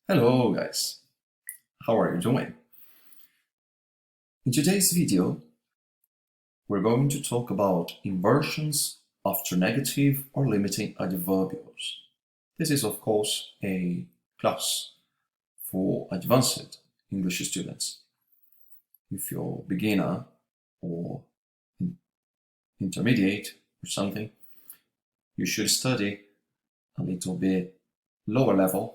Hello guys, how are you doing? In today's video, we're going to talk about inversions after negative or limiting adverbials. This is of course a class for advanced English students. If you're beginner or intermediate or something, you should study a little bit lower level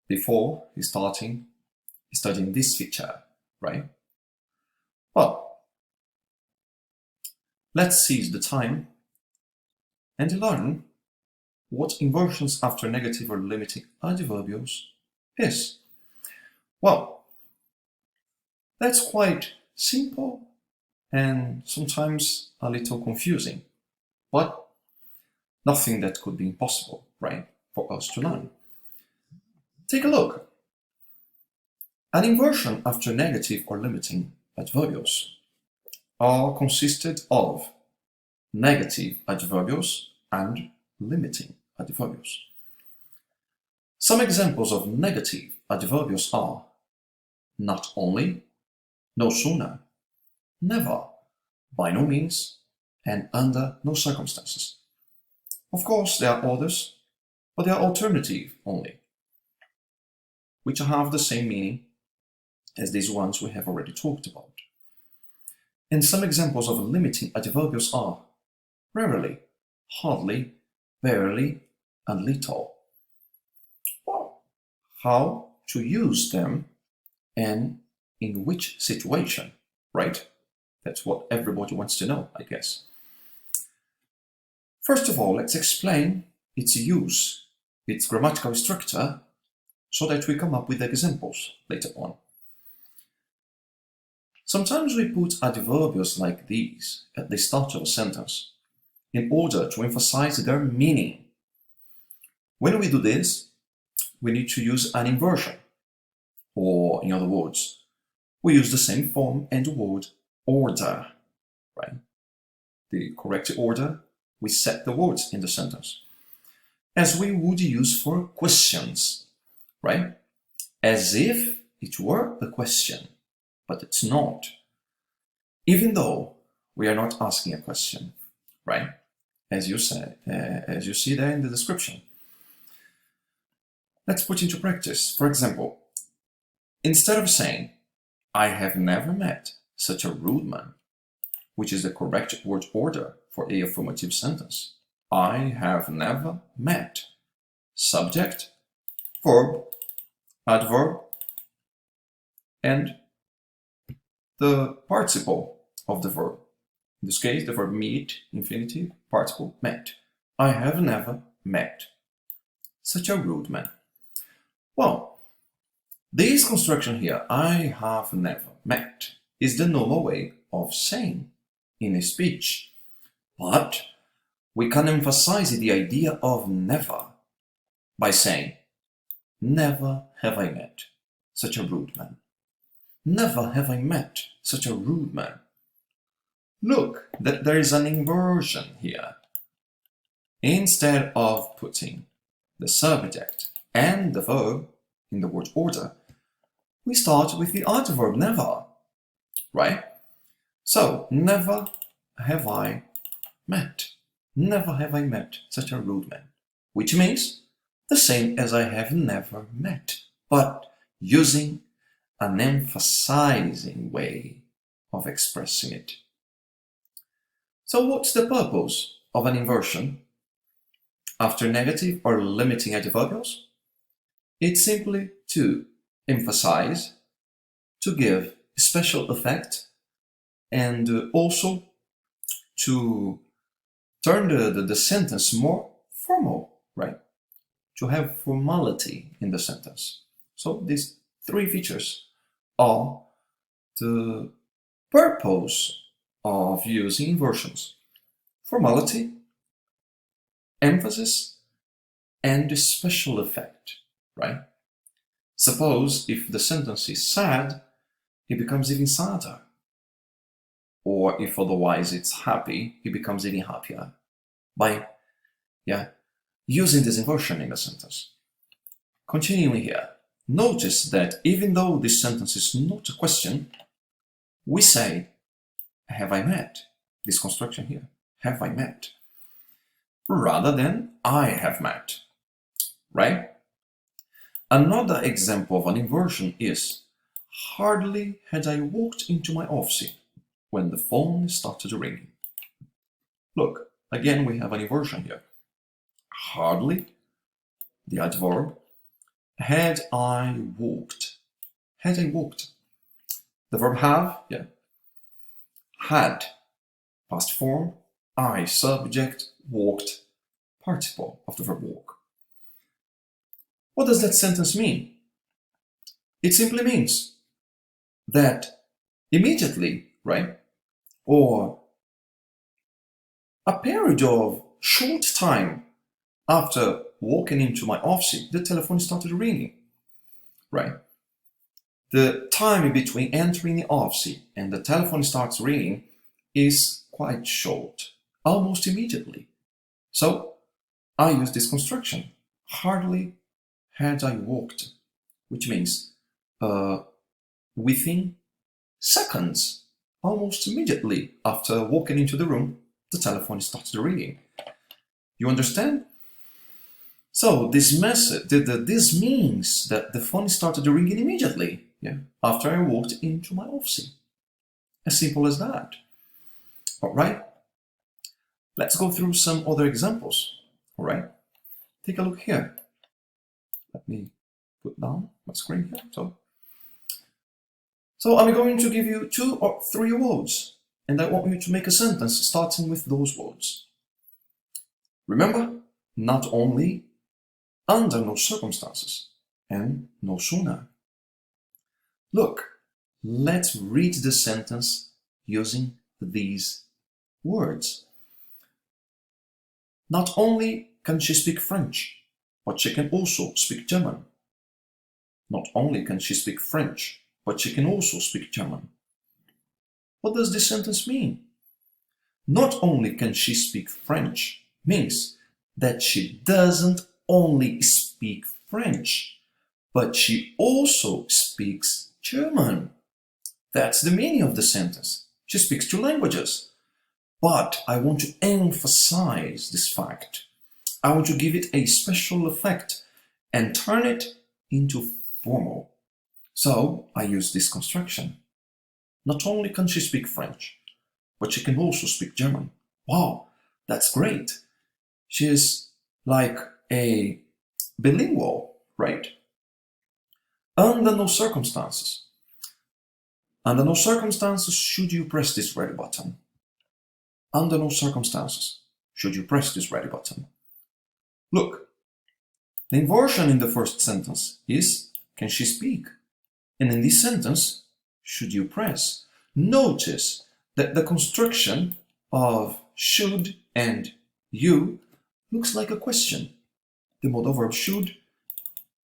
before studying this feature, right? Well, let's seize the time and learn what inversions after negative or limiting adverbials is. Well, that's quite simple and sometimes a little confusing, but nothing that could be impossible, right, for us to learn. Take a look. An inversion after negative or limiting adverbials are consisted of negative adverbials and limiting adverbials. Some examples of negative adverbials are not only, no sooner, never, by no means, and under no circumstances. Of course, there are others, but they are alternative only, which have the same meaning as these ones we have already talked about. And some examples of limiting adverbials are rarely, hardly, barely, and little. Well, how to use them and in which situation, right? That's what everybody wants to know, I guess. First of all, let's explain its use, its grammatical structure, so that we come up with examples later on. Sometimes we put adverbials like these at the start of a sentence in order to emphasize their meaning. When we do this, we need to use an inversion, or in other words, we use the same form and word order, right? The correct order, we set the words in the sentence, as we would use for questions, right? As if it were a question, but it's not. Even though we are not asking a question, right? As you see there in the description. Let's put into practice. For example, instead of saying, I have never met such a rude man, which is the correct word order for a affirmative sentence. I have never met. Subject, verb, adverb, and the participle of the verb. In this case, the verb meet, infinitive, participle, met. I have never met such a rude man. Well, this construction here, I have never met, is the normal way of saying in a speech. But we can emphasize the idea of never by saying, never have I met such a rude man. Never have I met such a rude man. Look, that there is an inversion here. Instead of putting the subject and the verb in the word order, we start with the adverb never, right? So, never have I met. Never have I met such a rude man, which means the same as I have never met, but using an emphasizing way of expressing it. So what's the purpose of an inversion after negative or limiting adverbials? It's simply to emphasize, to give special effect, and also to turn the sentence more formal, right? To have formality in the sentence. So these three features are the purpose of using inversions: formality, emphasis, and special effect, right? Suppose if the sentence is sad, it becomes even sadder. Or if otherwise it's happy, it becomes even happier by using this inversion in the sentence. continuing here, notice that even though this sentence is not a question, we say, have I met? This construction here, have I met? Rather than I have met, right? Another example of an inversion is, hardly had I walked into my office when the phone started ringing. Look, again we have an inversion here. Hardly, the adverb, had I walked. Had I walked. The verb have, yeah. Had, past form, I, subject, walked, participle of the verb walk. What does that sentence mean? It simply means that immediately, right, or a period of short time after walking into my office, the telephone started ringing, right? The time between entering the office and the telephone starts ringing is quite short, almost immediately. So I use this construction, hardly had I walked, which means within seconds, almost immediately after walking into the room, the telephone started ringing. You understand? So this means that the phone started ringing immediately, yeah, after I walked into my office. As simple as that. All right? Let's go through some other examples. All right? Take a look here. Let me put down my screen here. So I'm going to give you 2 or 3 words, and I want you to make a sentence starting with those words. Remember, not only, under no circumstances, and no sooner. Look, let's read the sentence using these words. Not only can she speak French, but she can also speak German. Not only can she speak French, but she can also speak German. What does this sentence mean? Not only can she speak French means that she doesn't only speak French, but she also speaks German. That's the meaning of the sentence. She speaks 2 languages. But I want to emphasize this fact. I want to give it a special effect and turn it into formal. So I use this construction. Not only can she speak French, but she can also speak German. Wow, that's great. She is like a bilingual, right? Under no circumstances. Under no circumstances should you press this ready button. Under no circumstances should you press this ready button. Look, the inversion in the first sentence is, can she speak? And in this sentence, should you press? Notice that the construction of should and you looks like a question. The modal verb should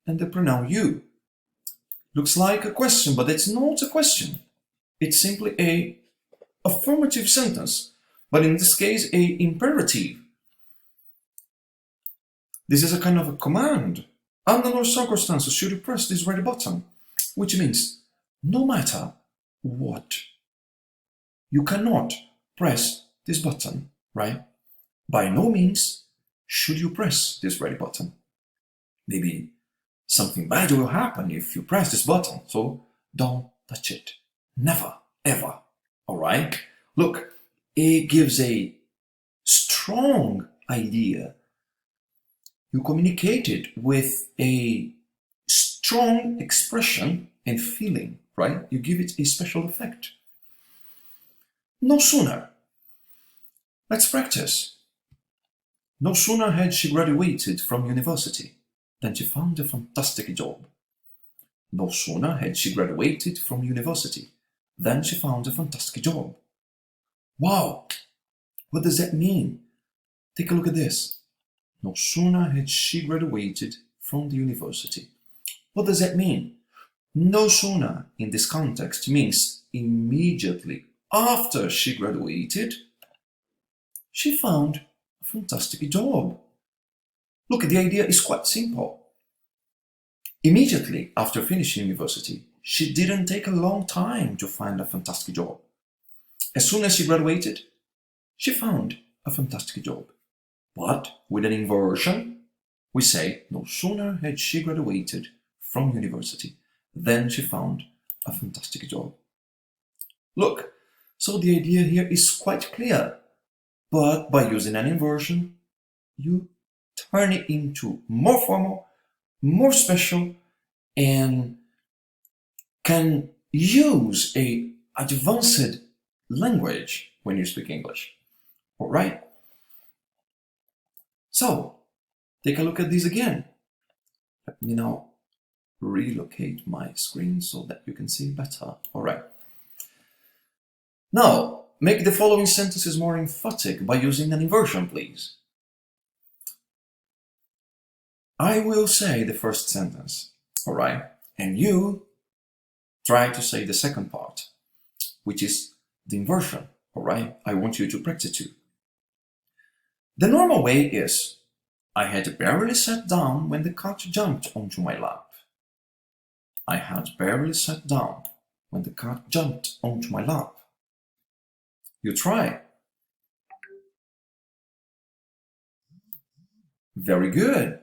and the pronoun you. Looks like a question, but it's not a question. It's simply a affirmative sentence, but in this case, a imperative. This is a kind of a command. Under no circumstances should you press this ready button, which means no matter what, you cannot press this button, right? By no means should you press this ready button. Maybe something bad will happen if you press this button, so don't touch it. Never, ever. All right? Look, it gives a strong idea. You communicate it with a strong expression and feeling, right? You give it a special effect. No sooner. Let's practice. No sooner had she graduated from university than she found a fantastic job. No sooner had she graduated from university than she found a fantastic job. Wow! What does that mean? Take a look at this. No sooner had she graduated from the university. What does that mean? No sooner in this context means immediately after she graduated, she found a fantastic job. Look, the idea is quite simple. Immediately after finishing university, she didn't take a long time to find a fantastic job. As soon as she graduated, she found a fantastic job. But with an inversion, we say no sooner had she graduated from university than she found a fantastic job. Look, so the idea here is quite clear, but by using an inversion, you turn it into more formal, more special, and can use a advanced language when you speak English. All right? So, take a look at this again. Let me now relocate my screen so that you can see better. All right. Now, make the following sentences more emphatic by using an inversion, please. I will say the first sentence, all right? And you try to say the second part, which is the inversion, all right? I want you to practice too. The normal way is, I had barely sat down when the cat jumped onto my lap. I had barely sat down when the cat jumped onto my lap. You try. Very good.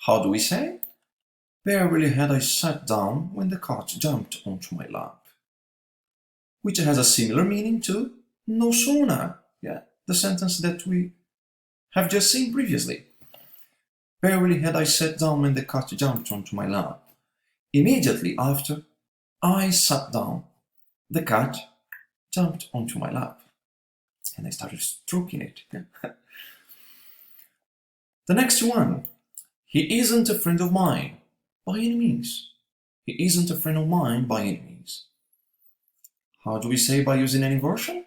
How do we say? Barely had I sat down when the cat jumped onto my lap. Which has a similar meaning to no sooner. Yeah, the sentence that we have just seen previously. Barely had I sat down when the cat jumped onto my lap. Immediately after I sat down, the cat jumped onto my lap. And I started stroking it. The next one. He isn't a friend of mine by any means. He isn't a friend of mine by any means. How do we say by using an inversion?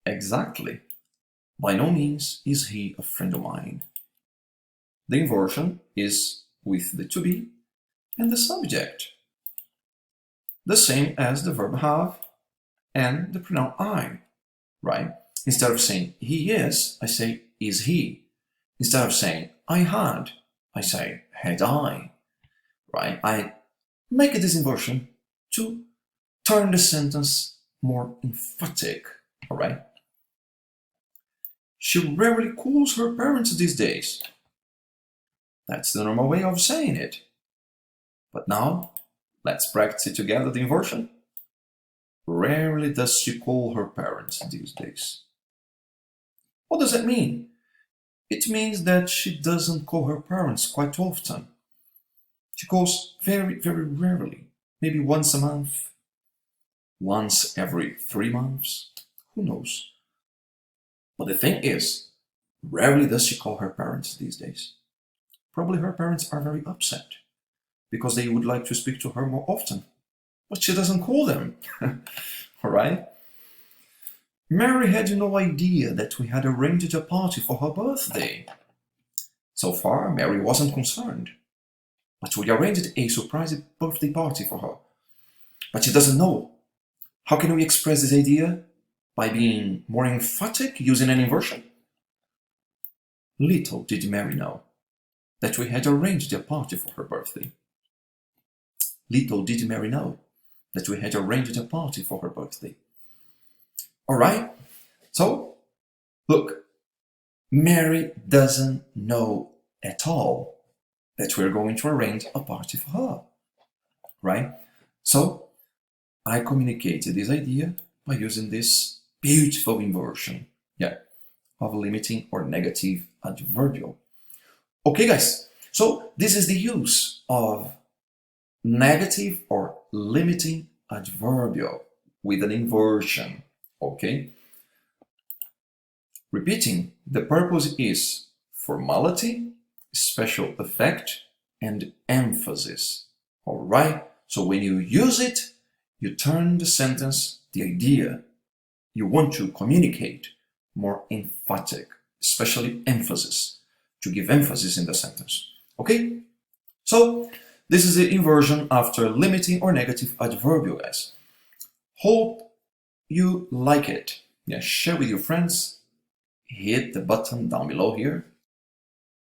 Exactly. By no means is he a friend of mine. The inversion is with the to be and the subject. The same as the verb have and the pronoun I, right? Instead of saying he is, I say is he. Instead of saying I had, I say had I, right? I make this inversion to turn the sentence more emphatic, all right? She rarely calls her parents these days. That's the normal way of saying it. But now, let's practice together the inversion. Rarely does she call her parents these days. What does that mean? It means that she doesn't call her parents quite often. She calls very, very rarely, maybe once a month, once every 3 months, who knows? But the thing is, rarely does she call her parents these days. Probably her parents are very upset because they would like to speak to her more often, but she doesn't call them. All right? Mary had no idea that we had arranged a party for her birthday. So far, Mary wasn't concerned. But we arranged a surprise birthday party for her. But she doesn't know. How can we express this idea? By being more emphatic using an inversion? Little did Mary know that we had arranged a party for her birthday. Little did Mary know that we had arranged a party for her birthday. All right, so look, Mary doesn't know at all that we're going to arrange a party for her, right? So I communicated this idea by using this beautiful inversion, of limiting or negative adverbial. Okay, guys, so this is the use of negative or limiting adverbial with an inversion. Okay? Repeating, the purpose is formality, special effect, and emphasis. All right? So when you use it, you turn the sentence, the idea you want to communicate, more emphatic, especially emphasis, to give emphasis in the sentence. Okay? So this is the inversion after limiting or negative adverbial, guys. Hope you like it. Share with your friends. Hit the button down below here